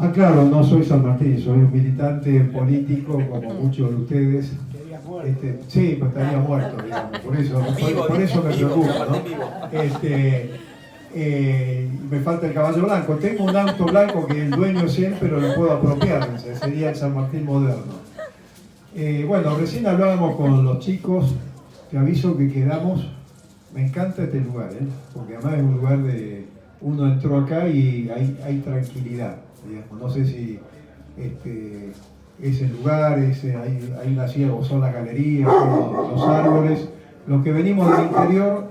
Ah, claro, no soy San Martín, soy un militante político como muchos de ustedes. Sí, pues estaría muerto, digamos, por eso me preocupa, ¿no? Me falta el caballo blanco. Tengo un auto blanco que el dueño es él, pero lo puedo apropiar, sería el San Martín moderno. Bueno, recién hablábamos con los chicos, te aviso que quedamos, me encanta este lugar, porque además es un lugar de, uno entró acá y hay tranquilidad, digamos. No sé si es el lugar, hay una silla, o son las galerías, son los árboles. Los que venimos del interior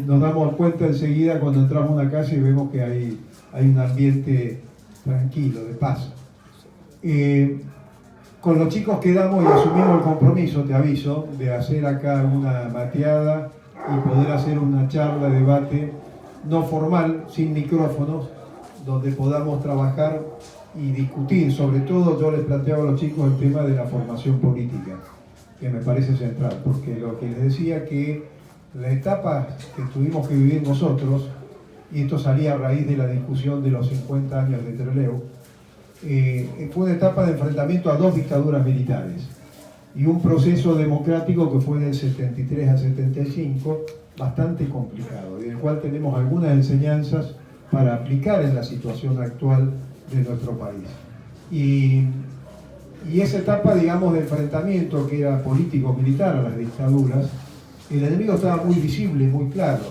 nos damos cuenta enseguida cuando entramos a una casa y vemos que hay un ambiente tranquilo, de paz. Con los chicos quedamos y asumimos el compromiso, te aviso, de hacer acá una mateada y poder hacer una charla, debate, no formal, sin micrófonos, donde podamos trabajar y discutir. Sobre todo yo les planteaba a los chicos el tema de la formación política, que me parece central, porque lo que les decía que la etapa que tuvimos que vivir nosotros, y esto salía a raíz de la discusión de los 50 años de Trelew, fue una etapa de enfrentamiento a dos dictaduras militares y un proceso democrático que fue del 73 al 75 bastante complicado, y del cual tenemos algunas enseñanzas para aplicar en la situación actual de nuestro país. Y esa etapa, digamos, de enfrentamiento que era político-militar a las dictaduras, el enemigo estaba muy visible, muy claro,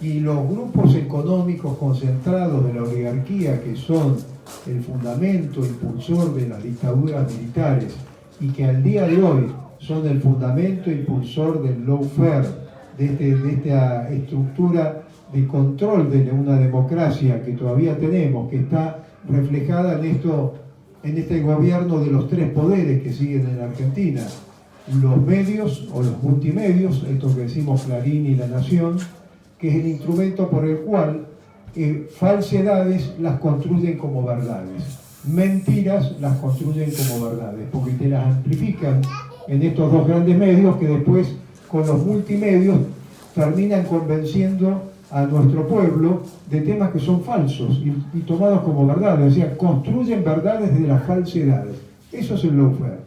y los grupos económicos concentrados de la oligarquía, que son el fundamento impulsor de las dictaduras militares y que al día de hoy son el fundamento impulsor del lawfare, de esta estructura de control de una democracia que todavía tenemos, que está reflejada en este gobierno de los tres poderes que siguen en Argentina: los medios o los multimedios, esto que decimos Clarín y La Nación, que es el instrumento por el cual falsedades las construyen como verdades, mentiras las construyen como verdades, porque te las amplifican en estos dos grandes medios que después con los multimedios terminan convenciendo a nuestro pueblo de temas que son falsos y tomados como verdades, o sea, construyen verdades de las falsedades. Eso es el lawfare.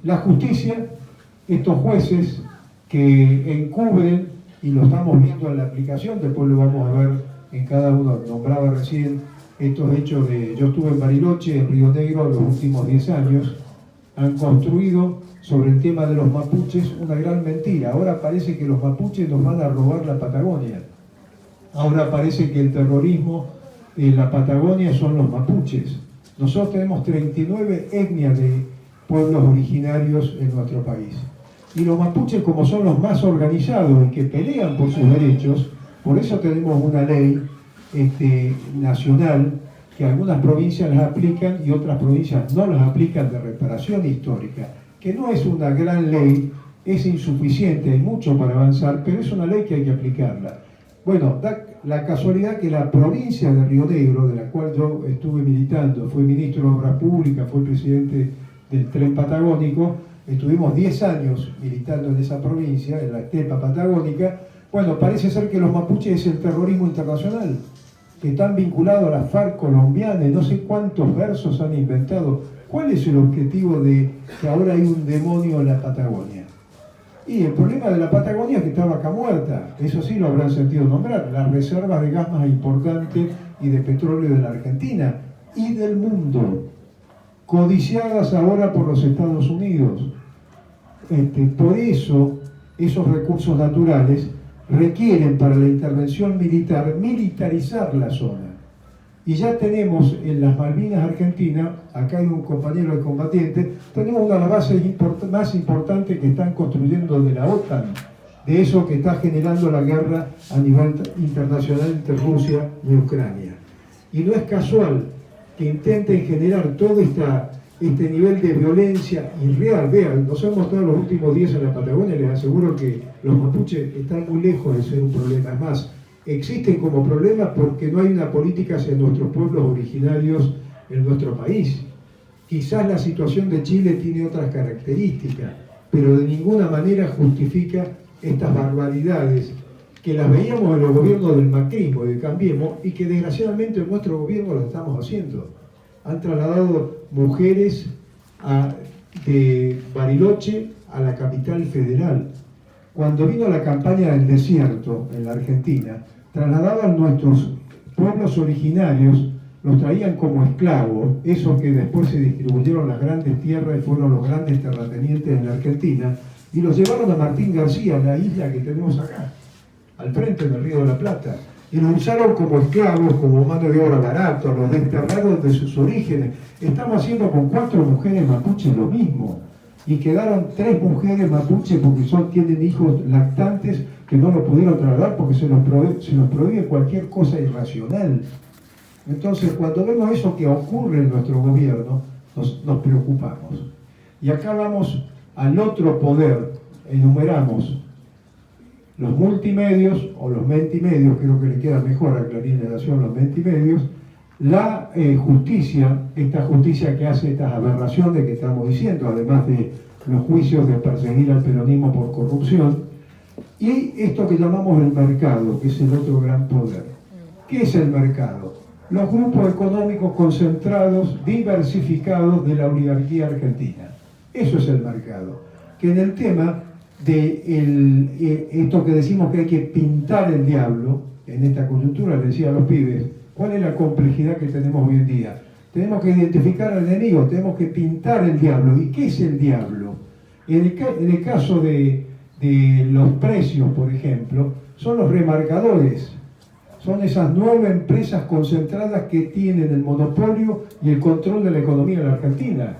La justicia, estos jueces que encubren, y lo estamos viendo en la aplicación, después lo vamos a ver en cada uno, nombraba recién estos hechos de, yo estuve en Bariloche, en Río Negro, los últimos 10 años, han construido sobre el tema de los mapuches una gran mentira. Ahora parece que los mapuches nos van a robar la Patagonia. Ahora parece que el terrorismo en la Patagonia son los mapuches. Nosotros tenemos 39 etnias de pueblos originarios en nuestro país. Y los mapuches, como son los más organizados y que pelean por sus derechos, por eso tenemos una ley nacional que algunas provincias las aplican y otras provincias no las aplican, de reparación histórica, que no es una gran ley, es insuficiente, hay mucho para avanzar, pero es una ley que hay que aplicarla. Bueno, da la casualidad que la provincia de Río Negro, de la cual yo estuve militando, fui ministro de Obras Públicas, fui presidente del Tren Patagónico, estuvimos 10 años militando en esa provincia, en la estepa patagónica. Bueno, parece ser que los mapuches es el terrorismo internacional, que están vinculados a la FARC colombiana, y no sé cuántos versos han inventado. ¿Cuál es el objetivo de que ahora hay un demonio en la Patagonia? Y el problema de la Patagonia es que está vaca muerta, eso sí lo habrán sentido nombrar, las reservas de gas más importantes y de petróleo de la Argentina y del mundo, codiciadas ahora por los Estados Unidos. Por eso, esos recursos naturales requieren para la intervención militar militarizar la zona. Y ya tenemos en las Malvinas Argentinas, acá hay un compañero de combatiente, tenemos una de las bases más importantes que están construyendo de la OTAN, de eso que está generando la guerra a nivel internacional entre Rusia y Ucrania. Y no es casual que intenten generar todo este nivel de violencia irreal. Vean, nos hemos estado los últimos días en la Patagonia, les aseguro que los mapuches están muy lejos de ser un problema. Es más, existen como problemas porque no hay una política hacia nuestros pueblos originarios en nuestro país. Quizás la situación de Chile tiene otras características, pero de ninguna manera justifica estas barbaridades que las veíamos en los gobiernos del macrismo y de Cambiemos, y que desgraciadamente en nuestro gobierno las estamos haciendo. Han trasladado mujeres de Bariloche a la capital federal. Cuando vino la campaña del desierto en la Argentina, trasladaban nuestros pueblos originarios, los traían como esclavos, esos que después se distribuyeron las grandes tierras y fueron los grandes terratenientes en la Argentina, y los llevaron a Martín García, la isla que tenemos acá, al frente del Río de la Plata, y los usaron como esclavos, como mano de obra barata, los desterraron de sus orígenes. Estamos haciendo con 4 mujeres mapuches lo mismo, y quedaron 3 mujeres mapuches porque tienen hijos lactantes que no lo pudieron trasladar porque se nos prohíbe cualquier cosa irracional. Entonces, cuando vemos eso que ocurre en nuestro gobierno, nos preocupamos. Y acá vamos al otro poder, enumeramos los multimedios, o los mentimedios, creo que le queda mejor a Clarín de Nación los mentimedios, la justicia, esta justicia que hace estas aberraciones que estamos diciendo, además de los juicios de perseguir al peronismo por corrupción, y esto que llamamos el mercado, que es el otro gran poder. ¿Qué es el mercado? Los grupos económicos concentrados, diversificados de la oligarquía argentina. Eso es el mercado. Que en el tema de esto que decimos que hay que pintar el diablo, en esta coyuntura le decía a los pibes, ¿cuál es la complejidad que tenemos hoy en día? Tenemos que identificar al enemigo, tenemos que pintar el diablo. ¿Y qué es el diablo? En el caso de los precios, por ejemplo, son los remarcadores. Son esas 9 empresas concentradas que tienen el monopolio y el control de la economía de la Argentina.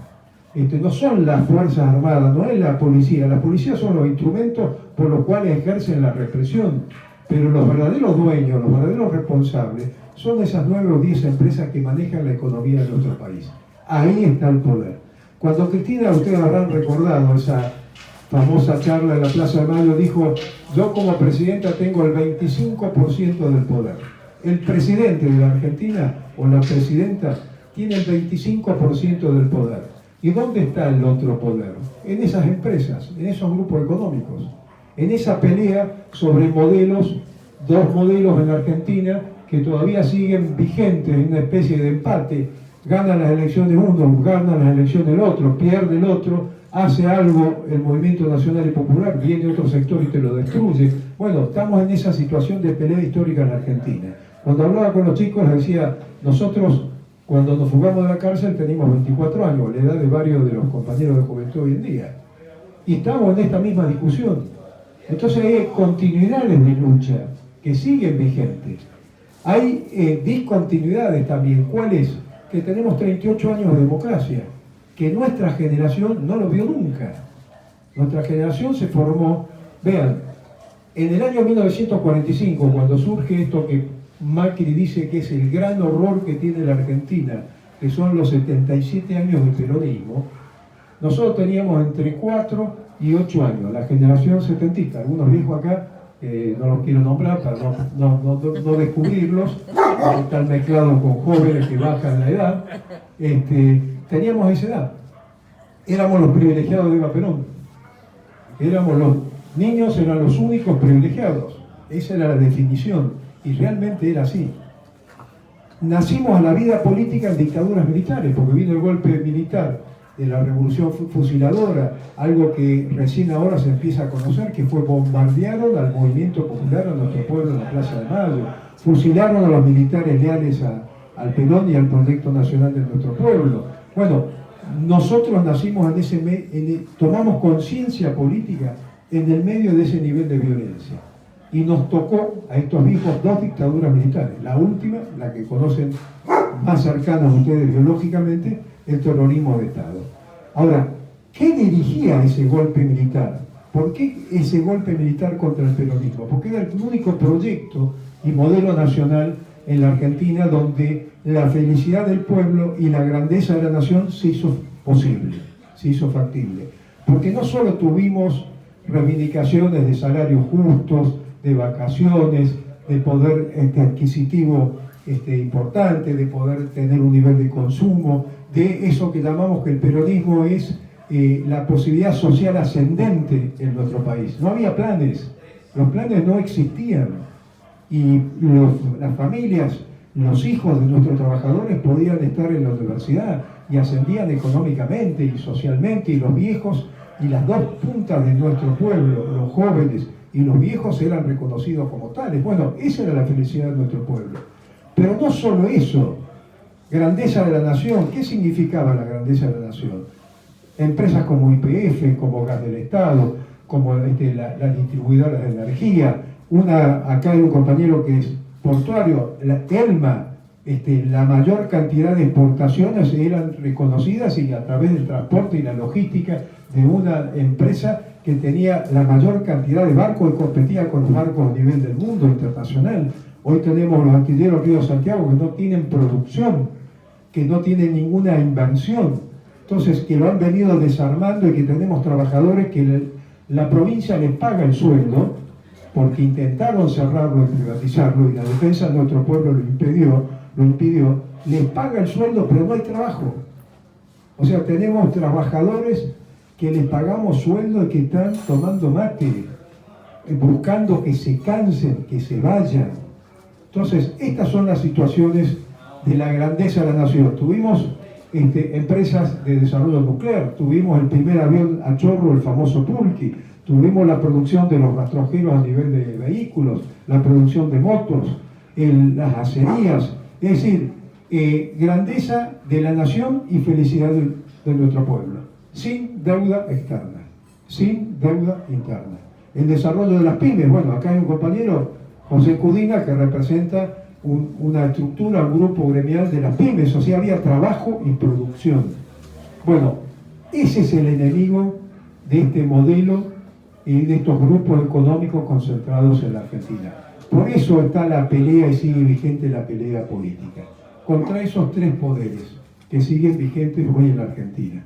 No son las Fuerzas Armadas, no es la policía. La policía son los instrumentos por los cuales ejercen la represión. Pero los verdaderos dueños, los verdaderos responsables, son esas 9 o 10 empresas que manejan la economía de nuestro país. Ahí está el poder. Cuando Cristina, ustedes habrán recordado esa famosa charla en la Plaza de Mayo, dijo: yo como presidenta tengo el 25% del poder. El presidente de la Argentina o la presidenta tiene el 25% del poder. ¿Y dónde está el otro poder? En esas empresas, en esos grupos económicos, en esa pelea sobre modelos, 2 modelos en Argentina que todavía siguen vigentes en una especie de empate. Gana las elecciones uno, gana las elecciones el otro, pierde el otro, hace algo el Movimiento Nacional y Popular, viene otro sector y te lo destruye. Bueno, estamos en esa situación de pelea histórica en la Argentina. Cuando hablaba con los chicos les decía, nosotros cuando nos fugamos de la cárcel teníamos 24 años, la edad de varios de los compañeros de juventud hoy en día. Y estamos en esta misma discusión. Entonces hay continuidades de lucha que siguen vigentes. Hay discontinuidades también. ¿Cuál es? Que tenemos 38 años de democracia, que nuestra generación no lo vio nunca. Nuestra generación se formó, vean, en el año 1945, cuando surge esto que Macri dice que es el gran horror que tiene la Argentina, que son los 77 años de peronismo, nosotros teníamos entre 4 y 8 años, la generación setentista. Algunos viejos acá, no los quiero nombrar para no descubrirlos, están mezclados con jóvenes que bajan la edad. Teníamos esa edad. Éramos los privilegiados de Eva Perón. Éramos los niños, eran los únicos privilegiados. Esa era la definición. Y realmente era así. Nacimos a la vida política en dictaduras militares, porque vino el golpe militar de la revolución fusiladora, algo que recién ahora se empieza a conocer, que fue bombardearon al movimiento popular, a nuestro pueblo en la Plaza de Mayo, fusilaron a los militares leales al Perón y al proyecto nacional de nuestro pueblo. Bueno, nosotros nacimos tomamos conciencia política en el medio de ese nivel de violencia. Y nos tocó a estos viejos 2 dictaduras militares. La última, la que conocen más cercana a ustedes biológicamente, el terrorismo de Estado. Ahora, ¿qué dirigía ese golpe militar? ¿Por qué ese golpe militar contra el peronismo? Porque era el único proyecto y modelo nacional en la Argentina donde la felicidad del pueblo y la grandeza de la nación se hizo posible, se hizo factible. Porque no solo tuvimos reivindicaciones de salarios justos, de vacaciones, de poder adquisitivo importante, de poder tener un nivel de consumo, de eso que llamamos que el peronismo es la posibilidad social ascendente en nuestro país. No había planes, Los planes no existían y las familias, los hijos de nuestros trabajadores podían estar en la universidad y ascendían económicamente y socialmente, y los viejos y las dos puntas de nuestro pueblo, los jóvenes y los viejos, eran reconocidos como tales. Bueno, esa era la felicidad de nuestro pueblo. Pero no solo eso, grandeza de la nación. ¿Qué significaba la grandeza de la nación? Empresas como YPF, como Gas del Estado, como las distribuidoras de energía. Acá hay un compañero que es portuario, ELMA. La mayor cantidad de exportaciones eran reconocidas y a través del transporte y la logística de una empresa que tenía la mayor cantidad de barcos y competía con los barcos a nivel del mundo internacional. Hoy tenemos los astilleros Río Santiago que no tienen producción, que no tienen ninguna inversión, entonces que lo han venido desarmando y que tenemos trabajadores que la provincia les paga el sueldo porque intentaron cerrarlo y privatizarlo y la defensa de nuestro pueblo lo impidió, les paga el sueldo pero no hay trabajo. O sea, tenemos trabajadores que les pagamos sueldo y que están tomando mate, buscando que se cansen, que se vayan. Entonces, estas son las situaciones de la grandeza de la nación. Tuvimos empresas de desarrollo nuclear, tuvimos el primer avión a chorro, el famoso Pulqui, tuvimos la producción de los rastrojeros a nivel de vehículos, la producción de motos, las acerías, es decir, grandeza de la nación y felicidad de nuestro pueblo, sin deuda externa, sin deuda interna. El desarrollo de las pymes, bueno, acá hay un compañero, José Cudina, que representa una estructura, un grupo gremial de las pymes, o sea, había trabajo y producción. Bueno, ese es el enemigo de este modelo y de estos grupos económicos concentrados en la Argentina. Por eso está la pelea y sigue vigente la pelea política, contra esos tres poderes que siguen vigentes hoy en la Argentina.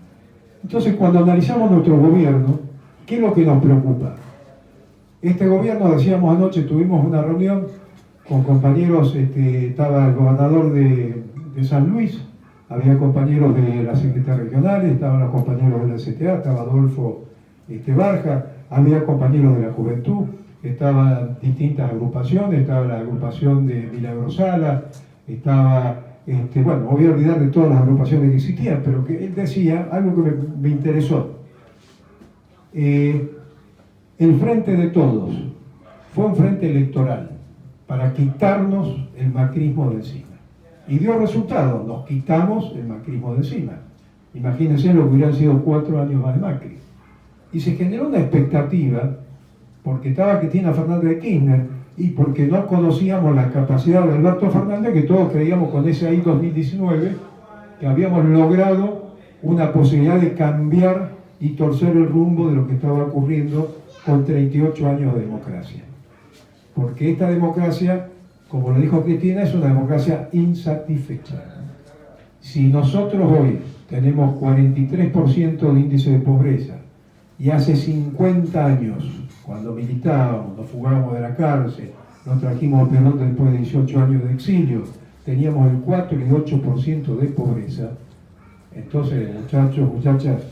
Entonces, cuando analizamos nuestro gobierno, ¿qué es lo que nos preocupa? Este gobierno, decíamos anoche, tuvimos una reunión con compañeros, estaba el gobernador de San Luis, había compañeros de la Secretaría Regional, estaban los compañeros de la CTA, estaba Adolfo Barja, había compañeros de la Juventud, estaban distintas agrupaciones, estaba la agrupación de Milagrosala, estaba, bueno, no voy a olvidar de todas las agrupaciones que existían, pero que él decía algo que me interesó. El Frente de Todos fue un frente electoral para quitarnos el macrismo de encima. Y dio resultado, nos quitamos el macrismo de encima. Imagínense lo que hubieran sido 4 años más de Macri. Y se generó una expectativa, porque estaba Cristina Fernández de Kirchner, y porque no conocíamos la capacidad de Alberto Fernández, que todos creíamos con ese ahí 2019, que habíamos logrado una posibilidad de cambiar y torcer el rumbo de lo que estaba ocurriendo con 38 años de democracia. Porque esta democracia, como lo dijo Cristina, es una democracia insatisfecha. Si nosotros hoy tenemos 43% de índice de pobreza y hace 50 años, cuando militábamos, nos fugábamos de la cárcel, nos trajimos a Perón después de 18 años de exilio, teníamos el 4 y el 8% de pobreza, entonces, muchachos, muchachas,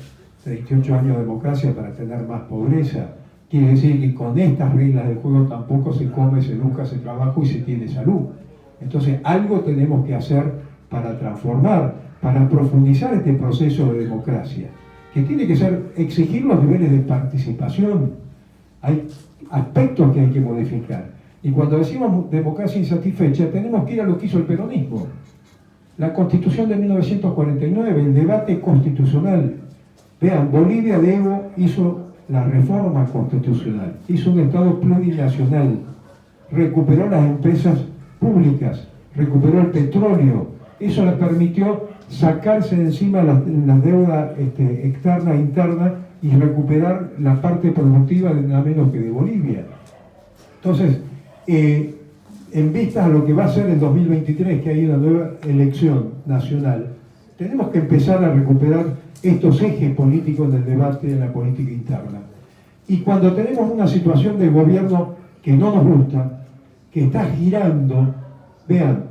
38 años de democracia para tener más pobreza. Quiere decir que con estas reglas del juego tampoco se come, se educa, se trabaja y se tiene salud. Entonces, algo tenemos que hacer para transformar, para profundizar este proceso de democracia, que tiene que ser exigir los niveles de participación. Hay aspectos que hay que modificar. Y cuando decimos democracia insatisfecha, tenemos que ir a lo que hizo el peronismo. La Constitución de 1949, el debate constitucional. Vean, Bolivia de Evo hizo la reforma constitucional, hizo un Estado plurinacional, recuperó las empresas públicas, recuperó el petróleo, eso le permitió sacarse de encima la deuda externa e interna y recuperar la parte productiva de nada menos que de Bolivia. Entonces, en vista a lo que va a ser en 2023, que hay una nueva elección nacional, tenemos que empezar a recuperar estos ejes políticos del debate en la política interna. Y cuando tenemos una situación de gobierno que no nos gusta, que está girando, vean,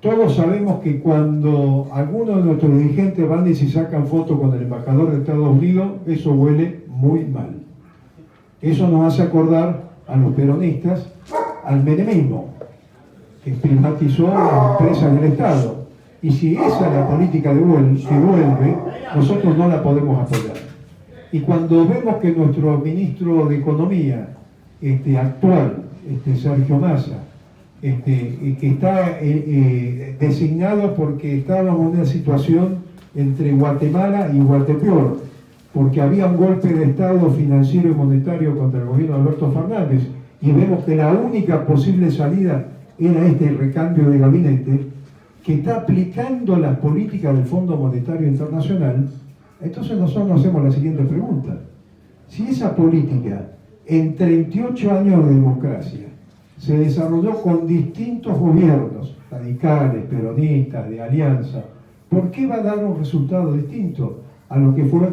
todos sabemos que cuando algunos de nuestros dirigentes van y se sacan fotos con el embajador de Estados Unidos, eso huele muy mal. Eso nos hace acordar a los peronistas al menemismo, que privatizó las empresas del Estado. Y si esa es la política que vuelve, nosotros no la podemos apoyar. Y cuando vemos que nuestro ministro de Economía actual, Sergio Massa, que está designado porque estábamos en una situación entre Guatemala y Guatepeor, porque había un golpe de Estado financiero y monetario contra el gobierno de Alberto Fernández, y vemos que la única posible salida era este recambio de gabinete, que está aplicando las políticas del Fondo Monetario Internacional. Entonces nosotros nos hacemos la siguiente pregunta: si esa política en 38 años de democracia se desarrolló con distintos gobiernos, radicales, peronistas, de alianza, ¿por qué va a dar un resultado distinto a lo que fue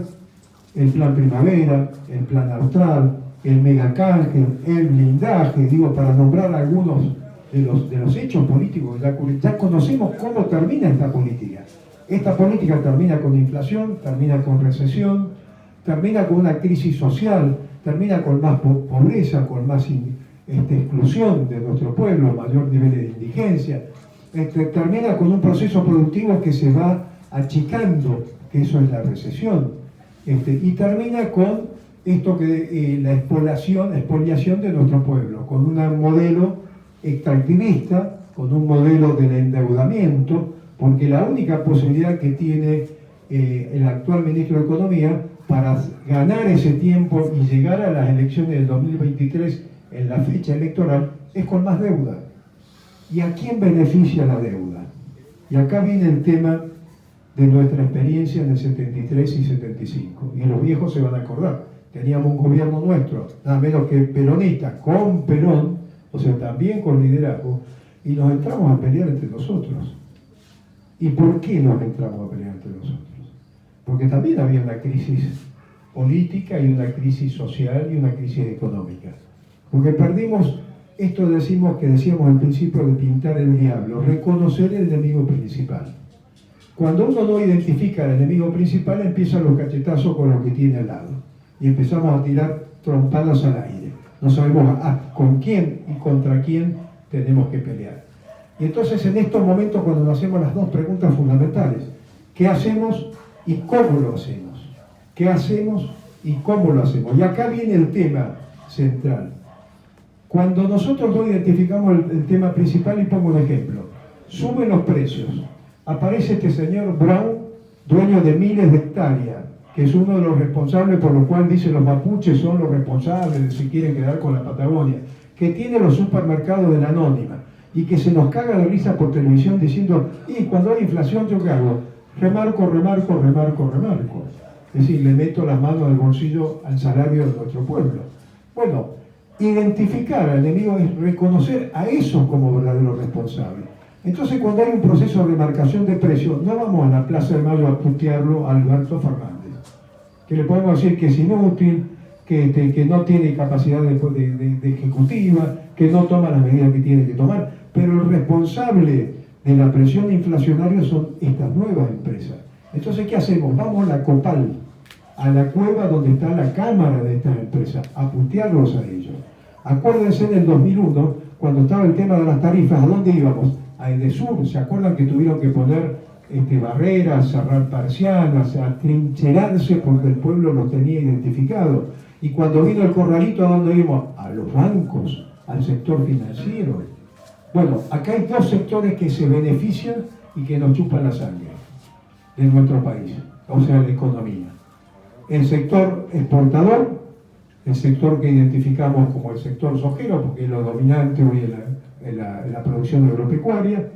el Plan Primavera, el Plan Austral, el megacanje, el blindaje? Digo, para nombrar algunos de los hechos políticos. Ya conocemos cómo termina esta política. Esta política termina con inflación, termina con recesión, termina con una crisis social, termina con más pobreza, con más exclusión de nuestro pueblo, mayor nivel de indigencia, termina con un proceso productivo que se va achicando, que eso es la recesión, y termina con esto que la expoliación de nuestro pueblo, con un modelo extractivista, con un modelo del endeudamiento, porque la única posibilidad que tiene el actual ministro de Economía para ganar ese tiempo y llegar a las elecciones del 2023 en la fecha electoral es con más deuda. ¿Y a quién beneficia la deuda? Y acá viene el tema de nuestra experiencia en el 73 y 75. Y los viejos se van a acordar. Teníamos un gobierno nuestro, nada menos que peronista, con Perón, o sea, también con liderazgo, y nos entramos a pelear entre nosotros. ¿Y por qué nos entramos a pelear entre nosotros? Porque también había una crisis política y una crisis social y una crisis económica. Porque perdimos esto que decíamos al principio de pintar el diablo, reconocer el enemigo principal. Cuando uno no identifica el enemigo principal, empiezan los cachetazos con lo que tiene al lado. Y empezamos a tirar trompadas al aire. No sabemos con quién y contra quién tenemos que pelear. Y entonces en estos momentos, cuando nos hacemos las dos preguntas fundamentales: ¿qué hacemos y cómo lo hacemos? ¿Qué hacemos y cómo lo hacemos? Y acá viene el tema central. Cuando nosotros no identificamos el tema principal, y pongo un ejemplo: suben los precios. Aparece este señor Brown, dueño de miles de hectáreas, que es uno de los responsables, por lo cual dicen los mapuches son los responsables de si quieren quedar con la Patagonia, que tiene los supermercados de la Anónima, y que se nos caga de risa por televisión diciendo: y cuando hay inflación, ¿yo qué hago? Remarco. Es decir, le meto las manos al bolsillo al salario de nuestro pueblo. Bueno, identificar al enemigo es reconocer a esos como verdaderos responsables. Entonces, cuando hay un proceso de remarcación de precios, no vamos a la Plaza de Mayo a putearlo a Alberto Fernández, que le podemos decir que es inútil, que no tiene capacidad de ejecutiva, que no toma las medidas que tiene que tomar, pero el responsable de la presión inflacionaria son estas nuevas empresas. Entonces, ¿qué hacemos? Vamos a la Copal, a la cueva donde está la cámara de estas empresas, a putearlos a ellos. Acuérdense en el 2001, cuando estaba el tema de las tarifas, ¿a dónde íbamos? A Edesur. ¿Se acuerdan que tuvieron que poner barreras, cerrar persianas, atrincherarse porque el pueblo los tenía identificado? Y cuando vino el corralito, ¿a dónde íbamos? A los bancos, al sector financiero. Bueno, acá hay dos sectores que se benefician y que nos chupan la sangre de nuestro país, o sea, la economía. El sector exportador, el sector que identificamos como el sector sojero, porque es lo dominante hoy en la producción agropecuaria,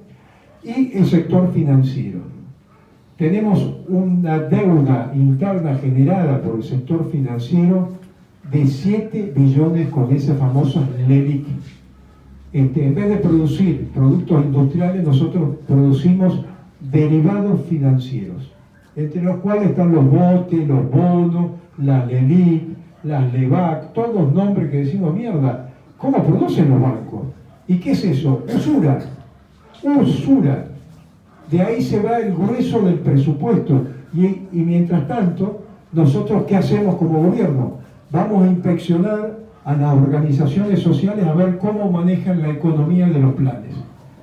y el sector financiero. Tenemos una deuda interna generada por el sector financiero de 7 billones con esa famosa LELIQ. En vez de producir productos industriales, nosotros producimos derivados financieros, entre los cuales están los botes, los bonos, la LELIQ, las LEVAC, todos nombres que decimos: mierda, ¿cómo producen los bancos? ¿Y qué es eso? Usura. Usura. De ahí se va el grueso del presupuesto. Y mientras tanto, nosotros, ¿qué hacemos como gobierno? Vamos a inspeccionar a las organizaciones sociales a ver cómo manejan la economía de los planes.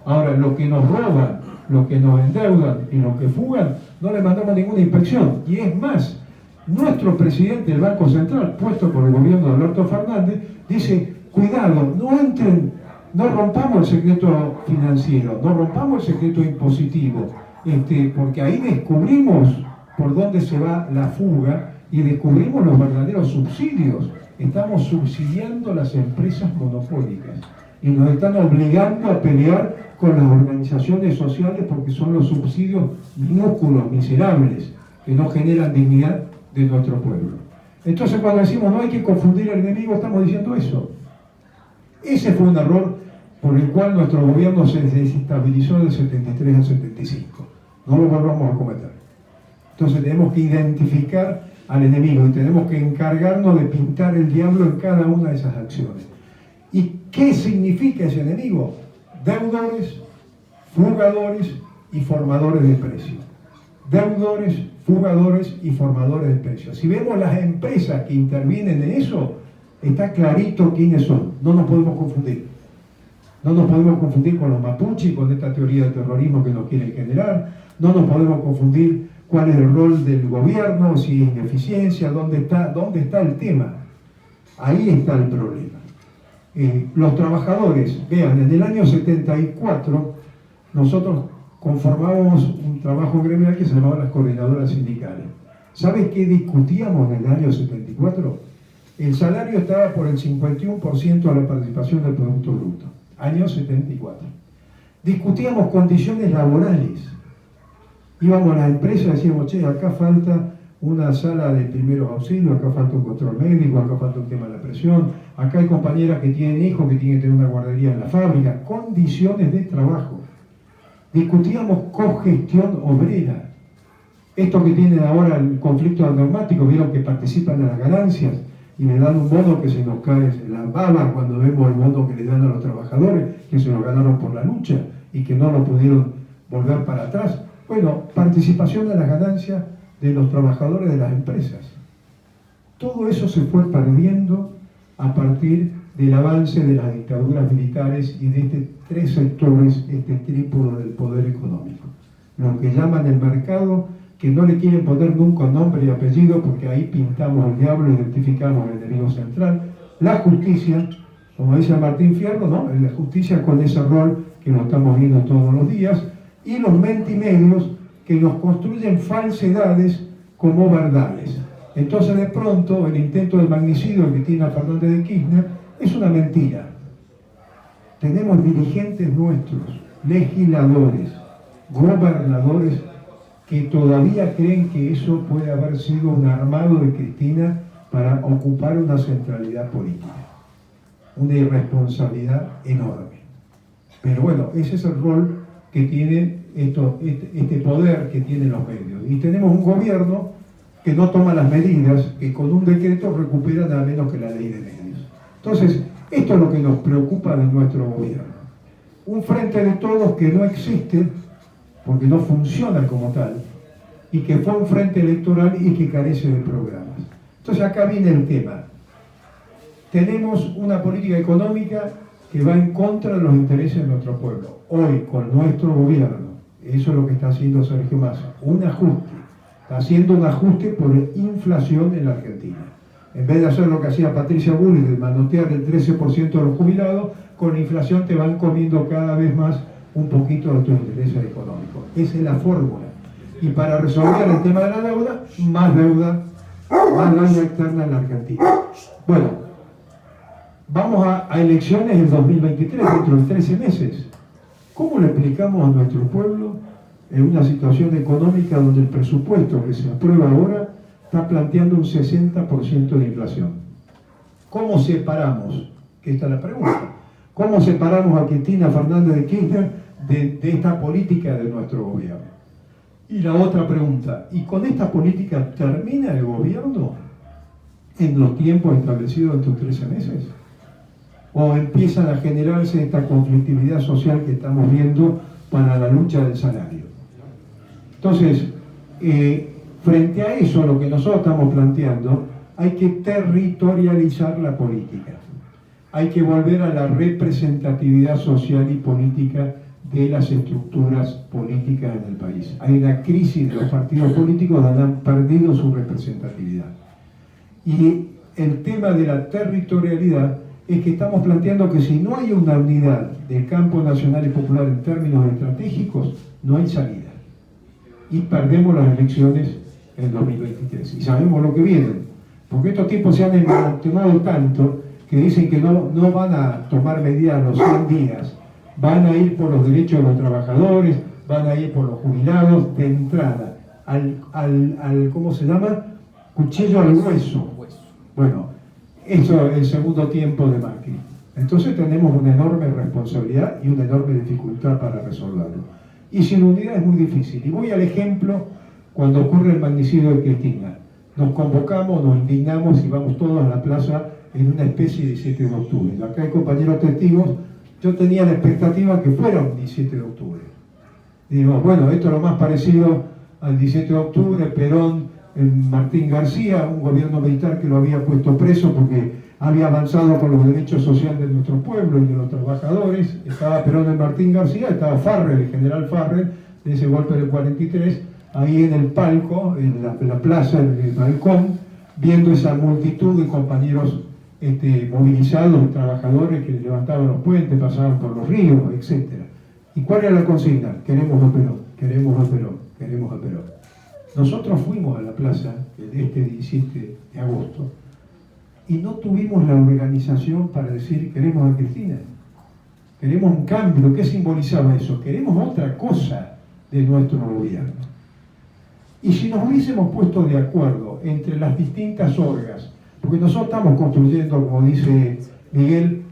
Ahora, lo que nos roban, lo que nos endeudan y lo que fugan, no le mandamos ninguna inspección. Y es más, nuestro presidente del Banco Central, puesto por el gobierno de Alberto Fernández, dice, cuidado, no entren, no rompamos el secreto financiero, no rompamos el secreto impositivo, porque ahí descubrimos por dónde se va la fuga y descubrimos los verdaderos subsidios. Estamos subsidiando las empresas monopólicas y nos están obligando a pelear con las organizaciones sociales porque son los subsidios minúsculos, miserables, que no generan dignidad de nuestro pueblo. Entonces cuando decimos no hay que confundir al enemigo, estamos diciendo eso. Ese fue un error por el cual nuestro gobierno se desestabilizó del 73 al 75. No lo volvamos a cometer. Entonces tenemos que identificar al enemigo y tenemos que encargarnos de pintar el diablo en cada una de esas acciones. ¿Y qué significa ese enemigo? Deudores, fugadores y formadores de precios. Deudores, fugadores y formadores de precios. Si vemos las empresas que intervienen en eso, está clarito quiénes son. No nos podemos confundir. No nos podemos confundir con los mapuches, con esta teoría de terrorismo que nos quieren generar. No nos podemos confundir cuál es el rol del gobierno, si es ineficiencia, dónde está el tema. Ahí está el problema. Los trabajadores, vean, en el año 74 nosotros conformábamos un trabajo gremial que se llamaba las coordinadoras sindicales. ¿Sabes qué discutíamos en el año 74? El salario estaba por el 51% de la participación del Producto Bruto. Año 74. Discutíamos condiciones laborales. Íbamos a las empresas y decíamos, che, acá falta una sala de primeros auxilios, acá falta un control médico, acá falta un tema de la presión, acá hay compañeras que tienen hijos que tienen que tener una guardería en la fábrica, condiciones de trabajo. Discutíamos cogestión obrera. Esto que tienen ahora el conflicto de neumáticos, vieron que participan en las ganancias y le dan un bono que se nos cae la baba cuando vemos el bono que le dan a los trabajadores, que se lo ganaron por la lucha y que no lo pudieron volver para atrás. Bueno, participación en las ganancias de los trabajadores de las empresas. Todo eso se fue perdiendo a partir del avance de las dictaduras militares y de estos tres sectores, este trípode del poder económico. Lo que llaman el mercado, que no le quieren poner nunca nombre y apellido porque ahí pintamos el diablo, identificamos el enemigo central. La justicia, como dice Martín Fierro, ¿no? La justicia con ese rol que lo estamos viendo todos los días, y los mentimedios que nos construyen falsedades como verdades. Entonces de pronto el intento de magnicidio de Cristina Fernández de Kirchner es una mentira. Tenemos dirigentes nuestros, legisladores, gobernadores que todavía creen que eso puede haber sido un armado de Cristina para ocupar una centralidad política. Una irresponsabilidad enorme. Pero bueno, ese es el rol que tiene este poder que tienen los medios. Y tenemos un gobierno que no toma las medidas, que con un decreto recupera nada menos que la ley de medios. Entonces, esto es lo que nos preocupa de nuestro gobierno. Un frente de todos que no existe, porque no funciona como tal, y que fue un frente electoral y que carece de programas. Entonces acá viene el tema. Tenemos una política económica que va en contra de los intereses de nuestro pueblo. Hoy, con nuestro gobierno, eso es lo que está haciendo Sergio Massa, un ajuste. Está haciendo un ajuste por inflación en la Argentina. En vez de hacer lo que hacía Patricia Bullrich, de manotear el 13% de los jubilados, con la inflación te van comiendo cada vez más un poquito de tus intereses económicos. Esa es la fórmula. Y para resolver el tema de la deuda, más deuda externa en la Argentina. Bueno, vamos a elecciones en 2023, dentro de 13 meses. ¿Cómo le explicamos a nuestro pueblo en una situación económica donde el presupuesto que se aprueba ahora está planteando un 60% de inflación? ¿Cómo separamos? Que esta es la pregunta. ¿Cómo separamos a Cristina Fernández de Kirchner de esta política de nuestro gobierno? Y la otra pregunta, ¿y con esta política termina el gobierno en los tiempos establecidos en estos 13 meses? ¿O empiezan a generarse esta conflictividad social que estamos viendo para la lucha del salario? Entonces, frente a eso, lo que nosotros estamos planteando, hay que territorializar la política. hay que volver a la representatividad social y política de las estructuras políticas en el país. Hay una crisis de los partidos políticos donde han perdido su representatividad. Y el tema de la territorialidad es que estamos planteando que si no hay una unidad del campo nacional y popular en términos estratégicos, no hay salida. Y perdemos las elecciones en 2023. Y sabemos lo que vienen. Porque estos tipos se han emocionado tanto que dicen que no van a tomar medidas los 100 días. Van a ir por los derechos de los trabajadores, van a ir por los jubilados de entrada. ¿Cómo se llama? Cuchillo al hueso. Bueno, eso es el segundo tiempo de Macri. Entonces tenemos una enorme responsabilidad y una enorme dificultad para resolverlo. Y sin unidad es muy difícil. Y voy al ejemplo cuando ocurre el magnicidio de Cristina. Nos convocamos, nos indignamos y vamos todos a la plaza en una especie de 17 de octubre. Acá hay compañeros testigos. Yo tenía la expectativa que fuera un 17 de octubre. Digo, bueno, esto es lo más parecido al 17 de octubre, Perón, Martín García, un gobierno militar que lo había puesto preso porque había avanzado con los derechos sociales de nuestro pueblo y de los trabajadores. Estaba Perón en Martín García, estaba Farrell, el general Farrell, de ese golpe del 43, ahí en el palco, en la plaza, en el balcón, viendo esa multitud de compañeros movilizados, trabajadores que levantaban los puentes, pasaban por los ríos, etc. ¿Y cuál era la consigna? Queremos a Perón, queremos a Perón, queremos a Perón. Nosotros fuimos a la plaza este 17 de agosto y no tuvimos la organización para decir queremos a Cristina, queremos un cambio. ¿Qué simbolizaba eso? Queremos otra cosa de nuestro gobierno. Y si nos hubiésemos puesto de acuerdo entre las distintas orgas, porque nosotros estamos construyendo, como dice Miguel,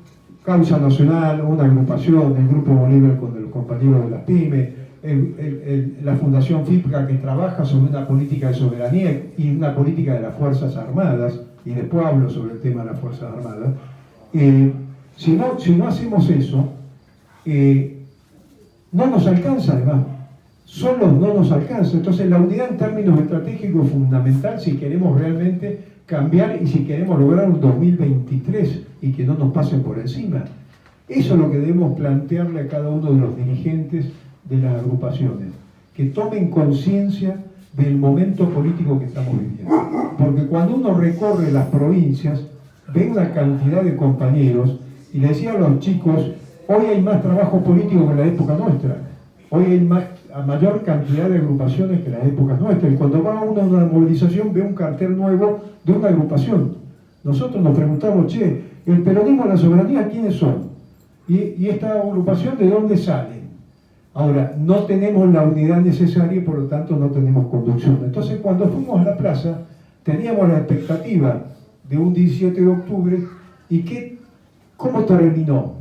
Causa Nacional, una agrupación, el Grupo Bolívar con el compañero de las pymes, la Fundación FIPCA que trabaja sobre una política de soberanía y una política de las Fuerzas Armadas, y después hablo sobre el tema de las Fuerzas Armadas. Si no hacemos eso, no nos alcanza además. Solo no nos alcanza. Entonces la unidad en términos estratégicos es fundamental si queremos realmente cambiar y si queremos lograr un 2023 y que no nos pasen por encima. Eso es lo que debemos plantearle a cada uno de los dirigentes de las agrupaciones, que tomen conciencia del momento político que estamos viviendo. Porque cuando uno recorre las provincias, ve una cantidad de compañeros, y le decía a los chicos, hoy hay más trabajo político que en la época nuestra. Hoy hay mayor cantidad de agrupaciones que en las épocas nuestras. Y cuando va uno a una movilización, ve un cartel nuevo de una agrupación. Nosotros nos preguntamos, che, el peronismo y la soberanía, ¿quiénes son? Y esta agrupación, ¿de dónde sale? Ahora, no tenemos la unidad necesaria y por lo tanto no tenemos conducción. Entonces, cuando fuimos a la plaza, teníamos la expectativa de un 17 de octubre y ¿cómo terminó?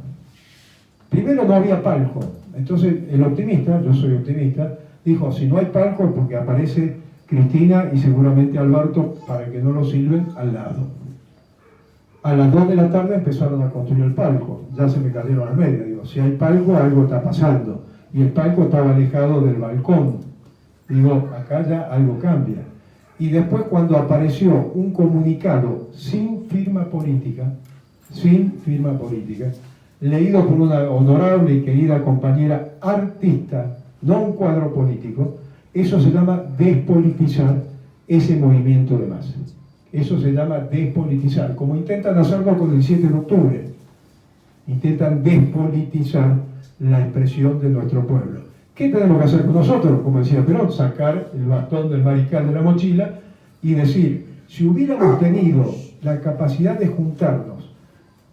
Primero no había palco. Entonces, el optimista, yo soy optimista, dijo, si no hay palco es porque aparece Cristina y seguramente Alberto para que no lo silben al lado. A las 2 de la tarde empezaron a construir el palco. Ya se me cayeron las medias. Digo, si hay palco, algo está pasando. Y el palco estaba alejado del balcón. Digo, acá ya algo cambia. Y después cuando apareció un comunicado sin firma política, leído por una honorable y querida compañera artista, no un cuadro político, eso se llama despolitizar ese movimiento de masas. Eso se llama despolitizar, como intentan hacerlo con el 7 de octubre. Intentan despolitizar la expresión de nuestro pueblo. ¿Qué tenemos que hacer con nosotros? Como decía Perón, sacar el bastón del mariscal de la mochila y decir, si hubiéramos tenido la capacidad de juntarnos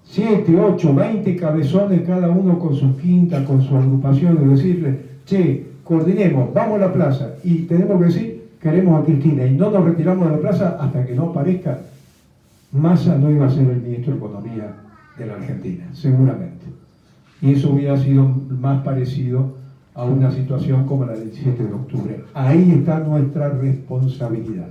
7, 8, 20 cabezones, cada uno con su quinta, con su agrupación, y decirle, che, coordinemos, vamos a la plaza, y tenemos que decir, queremos a Cristina, y no nos retiramos de la plaza hasta que no aparezca, Massa no iba a ser el ministro de Economía de la Argentina, seguramente. Y eso hubiera sido más parecido a una situación como la del 7 de octubre. Ahí está nuestra responsabilidad.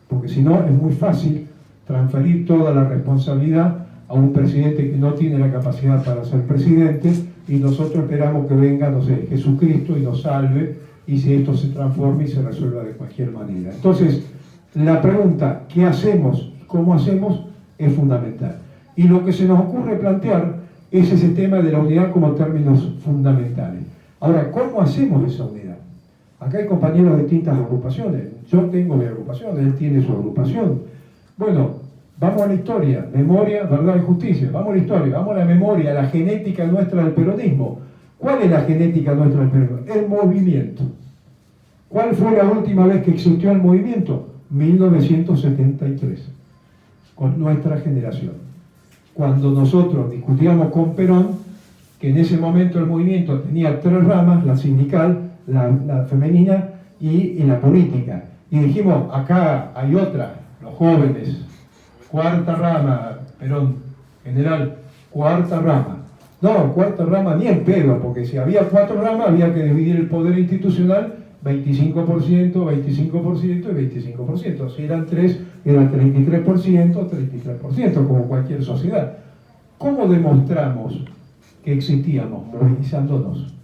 Porque si no, es muy fácil transferir toda la responsabilidad a un presidente que no tiene la capacidad para ser presidente y nosotros esperamos que venga, no sé, Jesucristo y nos salve y si esto se transforme y se resuelva de cualquier manera. Entonces, la pregunta, ¿qué hacemos y cómo hacemos? Es fundamental. Y lo que se nos ocurre plantear es ese tema de la unidad como términos fundamentales. Ahora, ¿cómo hacemos esa unidad? Acá hay compañeros de distintas agrupaciones. Yo tengo mi agrupación, él tiene su agrupación. Bueno, vamos a la historia, memoria, verdad y justicia. Vamos a la historia, vamos a la memoria, a la genética nuestra del peronismo. ¿Cuál es la genética nuestra del peronismo? El movimiento. ¿Cuál fue la última vez que existió el movimiento? 1973, con nuestra generación. Cuando nosotros discutíamos con Perón, que en ese momento el movimiento tenía 3 ramas, la sindical, la femenina y la política. Y dijimos, acá hay otra, los jóvenes, 4ª rama, Perón, general, 4ª rama. No, 4ª rama ni en pedo, porque si había 4 ramas había que dividir el poder institucional 25%, 25% y 25%. Si eran 3, eran 33%, 33%, como cualquier sociedad. ¿Cómo demostramos que existíamos? Movilizándonos.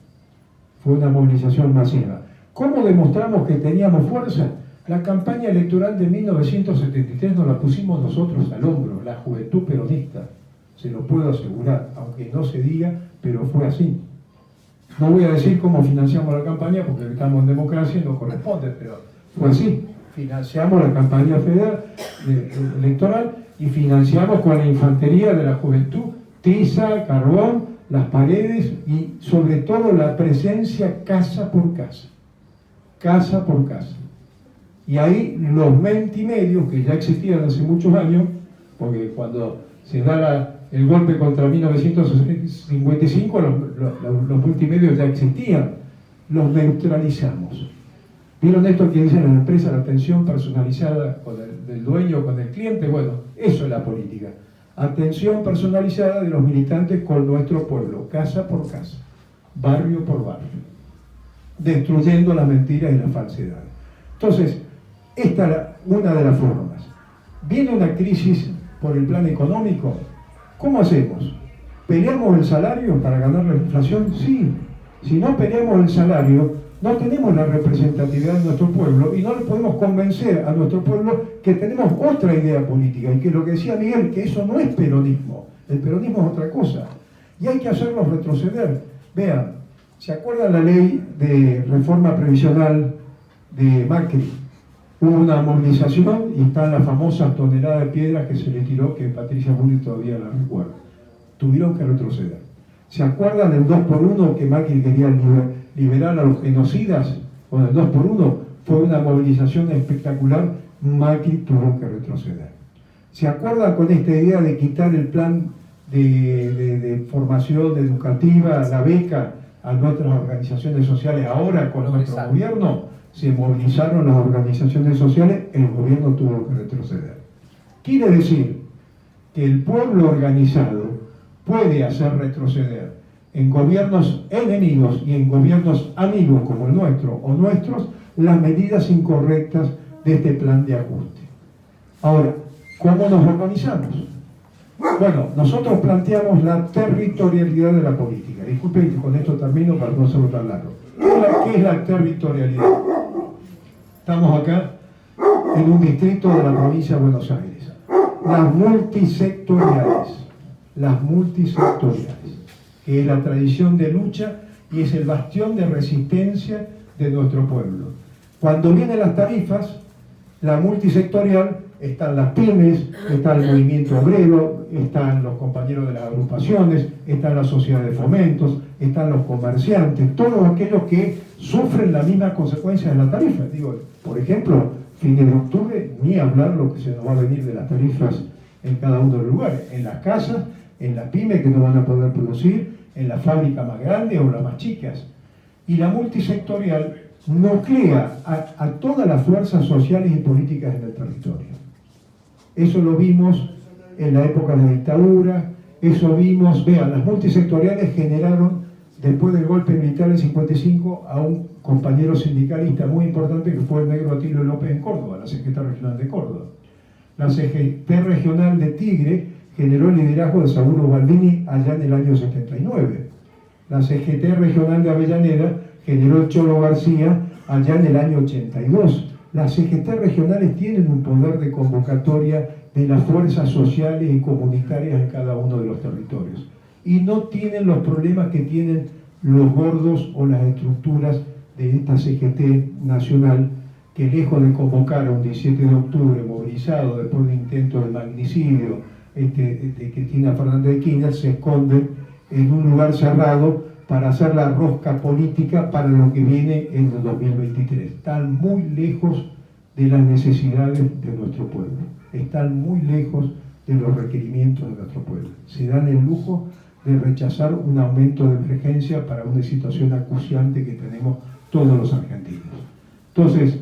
Fue una movilización masiva. ¿Cómo demostramos que teníamos fuerza? La campaña electoral de 1973 nos la pusimos nosotros al hombro, la juventud peronista. Se lo puedo asegurar, aunque no se diga, pero fue así. No voy a decir cómo financiamos la campaña, porque estamos en democracia y no corresponde, pero fue así. Financiamos la campaña federal electoral y financiamos con la infantería de la juventud, tiza, carbón, las paredes y sobre todo la presencia casa por casa. Casa por casa. Y ahí los mentimedios que ya existían hace muchos años, porque cuando se da el golpe contra 1955, los multimedios ya existían, los neutralizamos. ¿Vieron esto que dicen en la empresa, la atención personalizada del dueño con el cliente? Bueno, eso es la política. Atención personalizada de los militantes con nuestro pueblo, casa por casa, barrio por barrio, destruyendo las mentiras y las falsedades. Entonces, esta es una de las formas. Viene una crisis por el plan económico. ¿Cómo hacemos? ¿Peleamos el salario para ganar la inflación? Sí. Si no peleamos el salario, no tenemos la representatividad de nuestro pueblo y no le podemos convencer a nuestro pueblo que tenemos otra idea política y que lo que decía Miguel, que eso no es peronismo. El peronismo es otra cosa. Y hay que hacerlos retroceder. Vean, ¿se acuerdan la ley de reforma previsional de Macri? Hubo una movilización y están las famosas toneladas de piedras que se le tiró, que Patricia Bullrich todavía la recuerda. Tuvieron que retroceder. ¿Se acuerdan del 2x1 que Macri quería liberar a los genocidas? Bueno, el 2x1 fue una movilización espectacular, Macri tuvo que retroceder. ¿Se acuerdan con esta idea de quitar el plan de formación educativa, la beca a nuestras organizaciones sociales ahora con nuestro gobierno? Se movilizaron las organizaciones sociales, el gobierno tuvo que retroceder. Quiere decir que el pueblo organizado puede hacer retroceder en gobiernos enemigos y en gobiernos amigos como el nuestro o nuestros las medidas incorrectas de este plan de ajuste. Ahora, ¿cómo nos organizamos? Bueno, nosotros planteamos la territorialidad de la política. Disculpen que con esto termino para no hacerlo tan largo. ¿Qué es la territorialidad? Estamos acá en un distrito de la provincia de Buenos Aires. Las multisectoriales, que es la tradición de lucha y es el bastión de resistencia de nuestro pueblo. Cuando vienen las tarifas, la multisectorial, están las pymes, está el movimiento obrero, están los compañeros de las agrupaciones, están las sociedades de fomentos, están los comerciantes, todos aquellos que sufren la misma consecuencia de la tarifa. Digo, por ejemplo, fines de octubre, ni hablar lo que se nos va a venir de las tarifas en cada uno de los lugares, en las casas, en las pymes que no van a poder producir, en la fábrica más grande o las más chicas. Y la multisectorial nuclea a todas las fuerzas sociales y políticas en el territorio. Eso lo vimos en la época de la dictadura, eso vimos, vean, las multisectoriales generaron, después del golpe militar del 55, a un compañero sindicalista muy importante que fue el negro Atilio López en Córdoba, la CGT regional de Córdoba. La CGT regional de Tigre generó el liderazgo de Saúl Baldini allá en el año 79. La CGT regional de Avellaneda generó el Cholo García allá en el año 82. Las CGT regionales tienen un poder de convocatoria de las fuerzas sociales y comunitarias en cada uno de los territorios. Y no tienen los problemas que tienen los gordos o las estructuras de esta CGT nacional, que lejos de convocar a un 17 de octubre movilizado después de un intento de magnicidio de Cristina Fernández de Kirchner, se esconden en un lugar cerrado para hacer la rosca política para lo que viene en el 2023. Están muy lejos de las necesidades de nuestro pueblo, están muy lejos de los requerimientos de nuestro pueblo. Se dan el lujo de rechazar un aumento de emergencia para una situación acuciante que tenemos todos los argentinos. Entonces,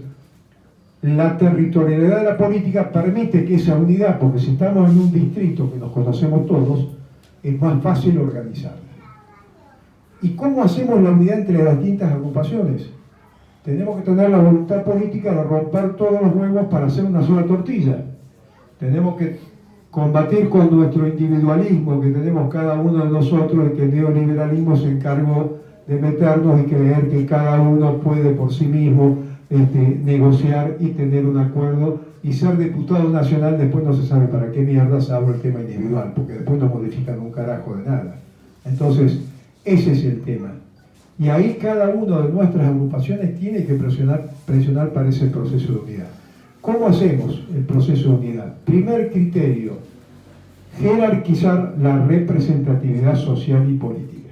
la territorialidad de la política permite que esa unidad, porque si estamos en un distrito que nos conocemos todos, es más fácil organizarla. ¿Y cómo hacemos la unidad entre las distintas agrupaciones? Tenemos que tener la voluntad política de romper todos los huevos para hacer una sola tortilla. Tenemos que combatir con nuestro individualismo que tenemos cada uno de nosotros, y que el neoliberalismo se encargó de meternos y creer que cada uno puede por sí mismo negociar y tener un acuerdo, y ser diputado nacional después no se sabe para qué mierda, salvo el tema individual, porque después no modifican un carajo de nada. Entonces, ese es el tema. Y ahí cada una de nuestras agrupaciones tiene que presionar para ese proceso de unidad. ¿Cómo hacemos el proceso de unidad? Primer criterio, jerarquizar la representatividad social y política.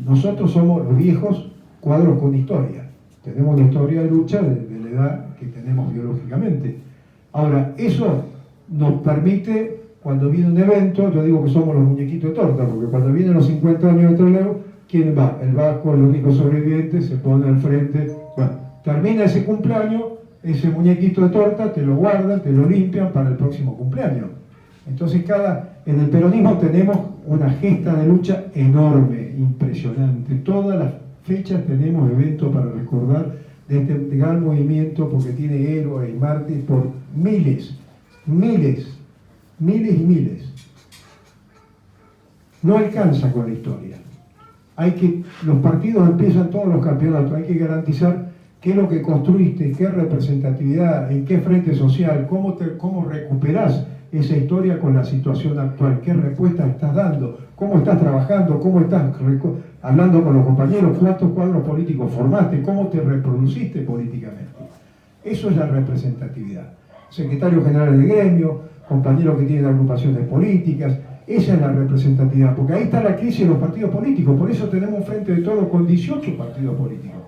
Nosotros somos los viejos cuadros con historia. Tenemos una historia de lucha de la edad que tenemos biológicamente. Ahora, eso nos permite, cuando viene un evento, yo digo que somos los muñequitos de torta, porque cuando vienen los 50 años de Trelew, ¿quién va? El vasco, el único sobreviviente, se pone al frente. Bueno, termina ese cumpleaños, ese muñequito de torta, te lo guardan, te lo limpian para el próximo cumpleaños. Entonces, en el peronismo tenemos una gesta de lucha enorme, impresionante. Todas las fechas tenemos eventos para recordar de este gran movimiento, porque tiene héroes y mártires por miles y miles. No alcanza con la historia. Los partidos empiezan todos los campeonatos, hay que garantizar qué es lo que construiste, qué representatividad, en qué frente social, cómo recuperás esa historia con la situación actual, qué respuesta estás dando, cómo estás trabajando, cómo estás hablando con los compañeros, cuántos cuadros políticos formaste, cómo te reproduciste políticamente. Eso es la representatividad. Secretarios generales de gremio, compañeros que tienen agrupaciones políticas, esa es la representatividad, porque ahí está la crisis de los partidos políticos. Por eso tenemos un frente de todos con 18 partidos políticos.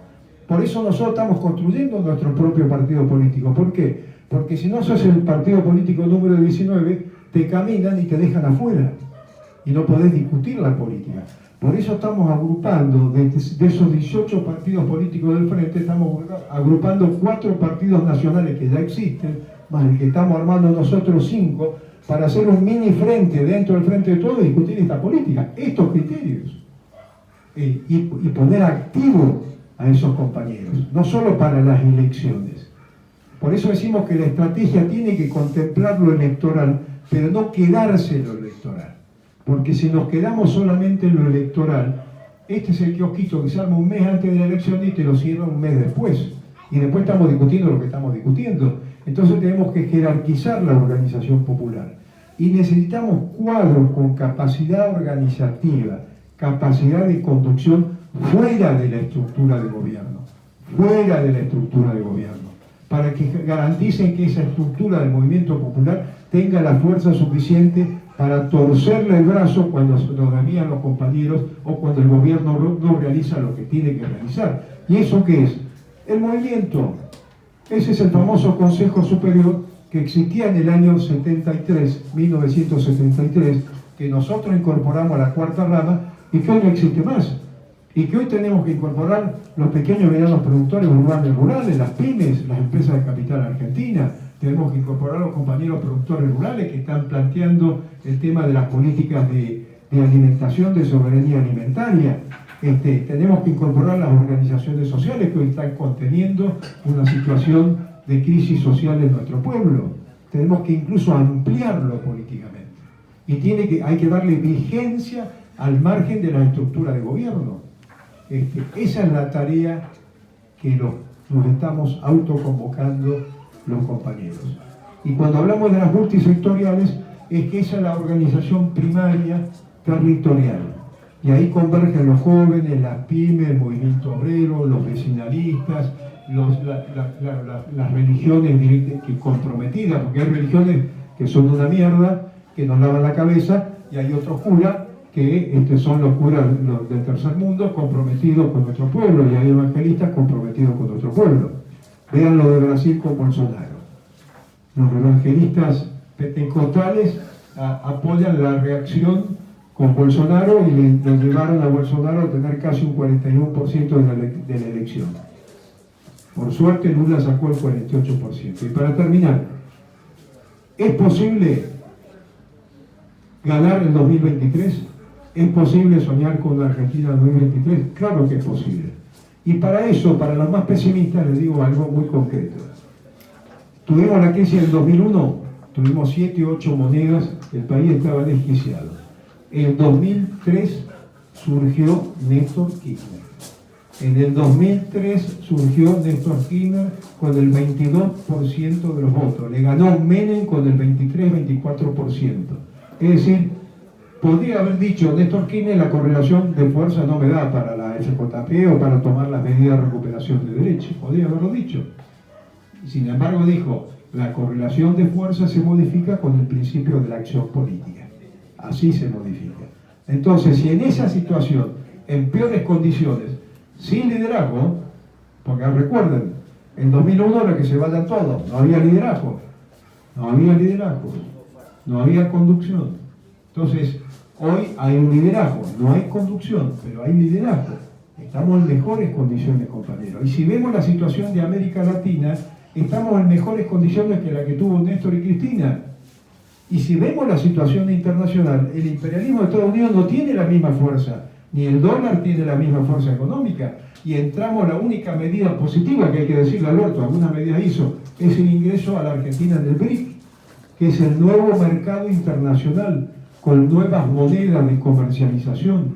Por eso nosotros estamos construyendo nuestro propio partido político. ¿Por qué? Porque si no sos el partido político número 19, te caminan y te dejan afuera y no podés discutir la política. Por eso estamos agrupando, de esos 18 partidos políticos del frente, estamos agrupando 4 partidos nacionales que ya existen, más el que estamos armando nosotros 5, para hacer un mini frente dentro del frente de todos y discutir esta política, estos criterios, y poner activo a esos compañeros, no solo para las elecciones. Por eso decimos que la estrategia tiene que contemplar lo electoral, pero no quedarse en lo electoral. Porque si nos quedamos solamente en lo electoral, este es el kiosquito que se arma un mes antes de la elección y te lo cierra un mes después. Y después estamos discutiendo lo que estamos discutiendo. Entonces tenemos que jerarquizar la organización popular. Y necesitamos cuadros con capacidad organizativa, capacidad de conducción fuera de la estructura de gobierno. Fuera de la estructura de gobierno. Para que garanticen que esa estructura del movimiento popular tenga la fuerza suficiente para torcerle el brazo cuando nos desvían los compañeros o cuando el gobierno no realiza lo que tiene que realizar. ¿Y eso qué es? El movimiento. Ese es el famoso Consejo Superior que existía en el año 1973, que nosotros incorporamos a la cuarta rama y que hoy no existe más. Y que hoy tenemos que incorporar los pequeños y medianos productores urbanos y rurales, las pymes, las empresas de capital argentina. Tenemos que incorporar a los compañeros productores rurales que están planteando el tema de las políticas de alimentación, de soberanía alimentaria. Tenemos que incorporar las organizaciones sociales que hoy están conteniendo una situación de crisis social en nuestro pueblo. Tenemos que incluso ampliarlo políticamente. Y hay que darle vigencia al margen de la estructura de gobierno. Esa es la tarea que los nos estamos autoconvocando los compañeros. Y cuando hablamos de las multisectoriales, es que esa es la organización primaria territorial. Y ahí convergen los jóvenes, las pymes, el movimiento obrero, los vecinalistas, las religiones que comprometidas, porque hay religiones que son una mierda, que nos lavan la cabeza, y hay otros curas que son los curas del tercer mundo comprometidos con nuestro pueblo, y hay evangelistas comprometidos con nuestro pueblo. Vean lo de Brasil con Bolsonaro. Los evangelistas pentecostales apoyan la reacción con Bolsonaro y le llevaron a Bolsonaro a tener casi un 41% de la elección. Por suerte Lula sacó el 48%. Y para terminar, ¿es posible ganar en 2023? ¿Es posible soñar con la Argentina en 2023? Claro que es posible. Y para eso, para los más pesimistas, les digo algo muy concreto. Tuvimos la crisis del 2001, tuvimos 7 u 8 monedas, el país estaba desquiciado. En 2003 surgió Néstor Kirchner. En el 2003 surgió Néstor Kirchner con el 22% de los votos. Le ganó Menem con el 23-24%. Es decir, podría haber dicho Néstor Kirchner, la correlación de fuerza no me da para la FJP o para tomar las medidas de recuperación de derechos. Podría haberlo dicho. Sin embargo, dijo, la correlación de fuerza se modifica con el principio de la acción política. Así se modifica. Entonces, si en esa situación, en peores condiciones, sin liderazgo, porque recuerden, en 2001 era que se vayan todos, no había liderazgo, no había conducción. Entonces, hoy hay un liderazgo, no hay conducción, pero hay liderazgo. Estamos en mejores condiciones, compañeros. Y si vemos la situación de América Latina, estamos en mejores condiciones que la que tuvo Néstor y Cristina. Y si vemos la situación internacional, el imperialismo de Estados Unidos no tiene la misma fuerza, ni el dólar tiene la misma fuerza económica, y entramos, la única medida positiva que hay que decirle a Alberto, alguna medida hizo, es el ingreso a la Argentina en el BRIC, que es el nuevo mercado internacional, con nuevas monedas de comercialización.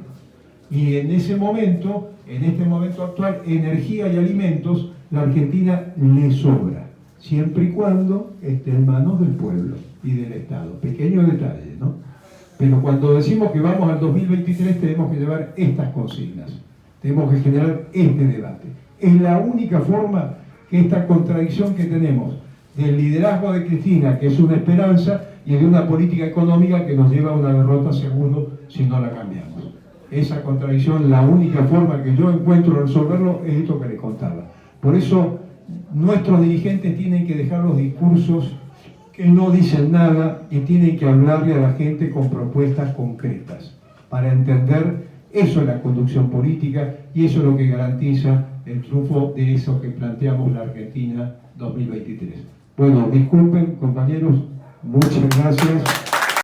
Y en ese momento, en este momento actual, energía y alimentos, la Argentina le sobra, siempre y cuando esté en manos del pueblo y del Estado. Pequeño detalle, ¿no? Pero cuando decimos que vamos al 2023 tenemos que llevar estas consignas, tenemos que generar este debate. Es la única forma que esta contradicción que tenemos del liderazgo de Cristina, que es una esperanza, y de una política económica que nos lleva a una derrota seguro si no la cambiamos. Esa contradicción, la única forma que yo encuentro de resolverlo es esto que les contaba. Por eso nuestros dirigentes tienen que dejar los discursos que no dicen nada y tienen que hablarle a la gente con propuestas concretas para entender eso es la conducción política y eso es lo que garantiza el triunfo de eso que planteamos la Argentina 2023. Bueno, disculpen compañeros, muchas gracias.